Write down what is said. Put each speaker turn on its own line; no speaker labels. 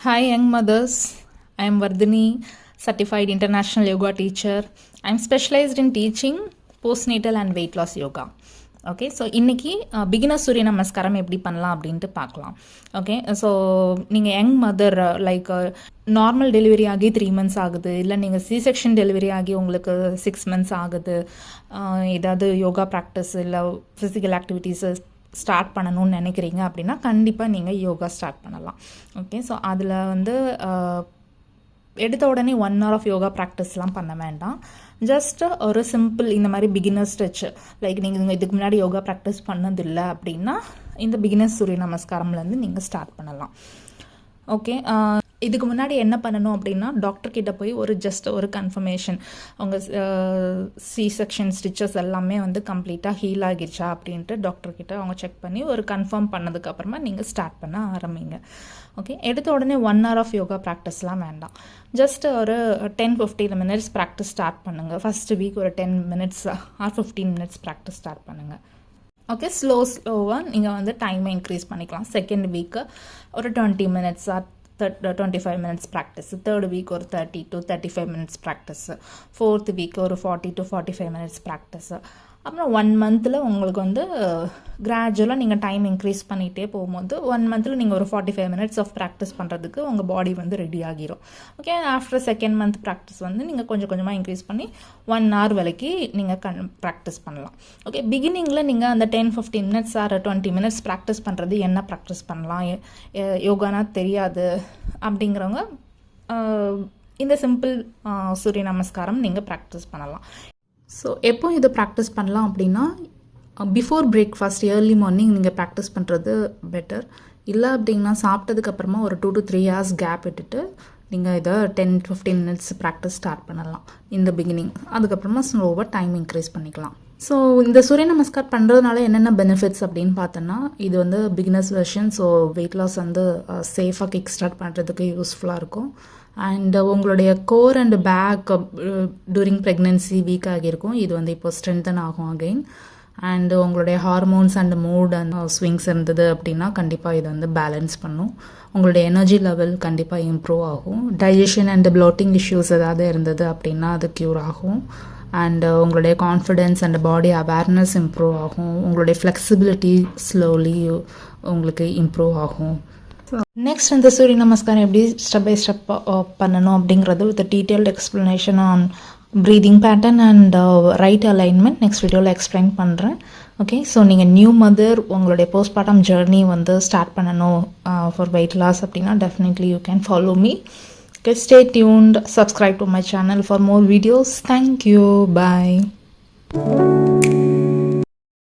Hi, young mothers. I am Vardhini, certified international yoga teacher. I am specialized in teaching postnatal and weight loss yoga. Okay so இன்றைக்கி beginner சூரிய நமஸ்காரம் எப்படி பண்ணலாம் அப்படின்ட்டு பார்க்கலாம். Okay so நீங்கள் young mother like normal delivery ஆகி 3 months ஆகுது, இல்லை நீங்கள் சி-செக்ஷன் டெலிவரி ஆகி உங்களுக்கு 6 months ஆகுது, ஏதாவது யோகா ப்ராக்டிஸ் இல்லை ஃபிசிக்கல் ஆக்டிவிட்டீஸு ஸ்டார்ட் பண்ணணும்னு நினைக்கிறீங்க அப்படின்னா கண்டிப்பாக நீங்கள் யோகா ஸ்டார்ட் பண்ணலாம். ஓகே ஸோ அதில் வந்து எடுத்த உடனே 1 hour ஆஃப் யோகா ப்ராக்டிஸ்லாம் பண்ண வேண்டாம். ஜஸ்ட் ஒரு சிம்பிள் இந்த மாதிரி பிகினர் ஸ்ட்ரெச், லைக் நீங்கள் இதுக்கு முன்னாடி யோகா ப்ராக்டிஸ் பண்ணதில்லை அப்படின்னா இந்த பிகினர் சூரிய நமஸ்காரம்லேருந்து நீங்கள் ஸ்டார்ட் பண்ணலாம். ஓகே இதுக்கு முன்னாடி என்ன பண்ணணும் அப்படின்னா டாக்டர்கிட்ட போய் ஜஸ்ட் ஒரு கன்ஃபர்மேஷன், அவங்க சி-செக்ஷன் ஸ்டிச்சஸ் எல்லாமே வந்து கம்ப்ளீட்டாக ஹீல் ஆகிடுச்சா அப்படின்ட்டு டாக்டர்கிட்ட அவங்க செக் பண்ணி ஒரு கன்ஃபார்ம் பண்ணதுக்கப்புறமா நீங்கள் ஸ்டார்ட் பண்ண ஆரம்பிங்க. ஓகே எடுத்த உடனே 1 hour ஆஃப் யோகா ப்ராக்டிஸ்லாம் வேண்டாம். ஜஸ்ட் ஒரு 10-15 minutes ப்ராக்டிஸ் ஸ்டார்ட் பண்ணுங்கள். ஃபஸ்ட்டு வீக் ஒரு 10 minutes or 15 minutes practice start பண்ணுங்கள். ஓகே ஸ்லோவாக நீங்கள் வந்து டைமை இன்க்ரீஸ் பண்ணிக்கலாம். செகண்ட் வீக்கு ஒரு 20 minutes or 25 minutes practice, third week ஒரு 30 to 35 minutes practice, fourth week ஒரு 40 to 45 minutes ப்ராக்டிஸ். அப்புறம் 1 month உங்களுக்கு வந்து கிராஜுவலாக நீங்கள் டைம் இன்க்ரீஸ் பண்ணிகிட்டே போகும்போது 1 month நீங்கள் ஒரு 45 minutes ஆஃப் ப்ராக்டிஸ் பண்ணுறதுக்கு உங்கள் பாடி வந்து ரெடி ஆகிரும். Okay after second month practice வந்து நீங்கள் கொஞ்சம் கொஞ்சமாக இன்க்ரீஸ் பண்ணி 1 hour வரைக்கும் நீங்கள் ப்ராக்டிஸ் பண்ணலாம். ஓகே பிகினிங்கில் நீங்கள் அந்த 10-15 minutes ஆர் 20 minutes ப்ராக்டிஸ் பண்ணுறது என்ன ப்ராக்டிஸ் பண்ணலாம், யோகானா தெரியாது அப்படிங்கிறவங்க இந்த சிம்பிள் சூரிய நமஸ்காரம் நீங்கள் ப்ராக்டிஸ் பண்ணலாம். ஸோ எப்போ இதை ப்ராக்டிஸ் பண்ணலாம் அப்படின்னா பிஃபோர் பிரேக்ஃபாஸ்ட் ஏர்லி மார்னிங் நீங்கள் ப்ராக்டிஸ் பண்ணுறது பெட்டர். இல்லை அப்படின்னா சாப்பிட்டதுக்கப்புறமா ஒரு 2 to 3 hours கேப் விட்டுட்டு நீங்கள் இதை 10-15 minutes ப்ராக்டிஸ் ஸ்டார்ட் பண்ணலாம் இந்த பிகினிங். அதுக்கப்புறமா ஸ்லோவாக டைம் இன்க்ரீஸ் பண்ணிக்கலாம். ஸோ இந்த சூரிய நமஸ்கார் பண்ணுறதுனால என்னென்ன பெனிஃபிட்ஸ் அப்படின்னு பார்த்தோன்னா, இது வந்து beginners version. So weight loss வந்து சேஃபாக கிக் ஸ்டார்ட் பண்ணுறதுக்கு யூஸ்ஃபுல்லாக இருக்கும். அண்ட் உங்களுடைய core and back during pregnancy weak ஆகியிருக்கும், இது வந்து இப்போ ஸ்ட்ரென்தன் ஆகும் அகெயின். அண்ட் உங்களுடைய hormones and mood and swings இருந்தது அப்படின்னா கண்டிப்பாக இது வந்து பேலன்ஸ் பண்ணும். உங்களுடைய எனர்ஜி லெவல் கண்டிப்பாக இம்ப்ரூவ் ஆகும். டைஜஷன் அண்ட் ப்ளோட்டிங் இஷ்யூஸ் ஏதாவது இருந்தது அப்படின்னா அது க்யூர் ஆகும். அண்ட் உங்களுடைய confidence and body awareness improve ஆகும். உங்களுடைய ஃப்ளெக்சிபிலிட்டி ஸ்லோலி உங்களுக்கு இம்ப்ரூவ் ஆகும். நெக்ஸ்ட் இந்த சூரிய நமஸ்காரம் எப்படி ஸ்டெப் பை ஸ்டெப் பண்ணணும் அப்படிங்கிறது with detailed explanation on breathing pattern and right alignment next வீடியோவில் எக்ஸ்பிளைன் பண்ணுறேன். ஓகே ஸோ நீங்கள் நியூ மதர் உங்களுடைய போஸ்ட்மார்ட்டம் ஜர்னி வந்து ஸ்டார்ட் பண்ணணும் ஃபார் வெயிட் லாஸ் அப்படின்னா definitely you can follow me. Okay, stay tuned, subscribe to my channel for more videos. Thank you, bye.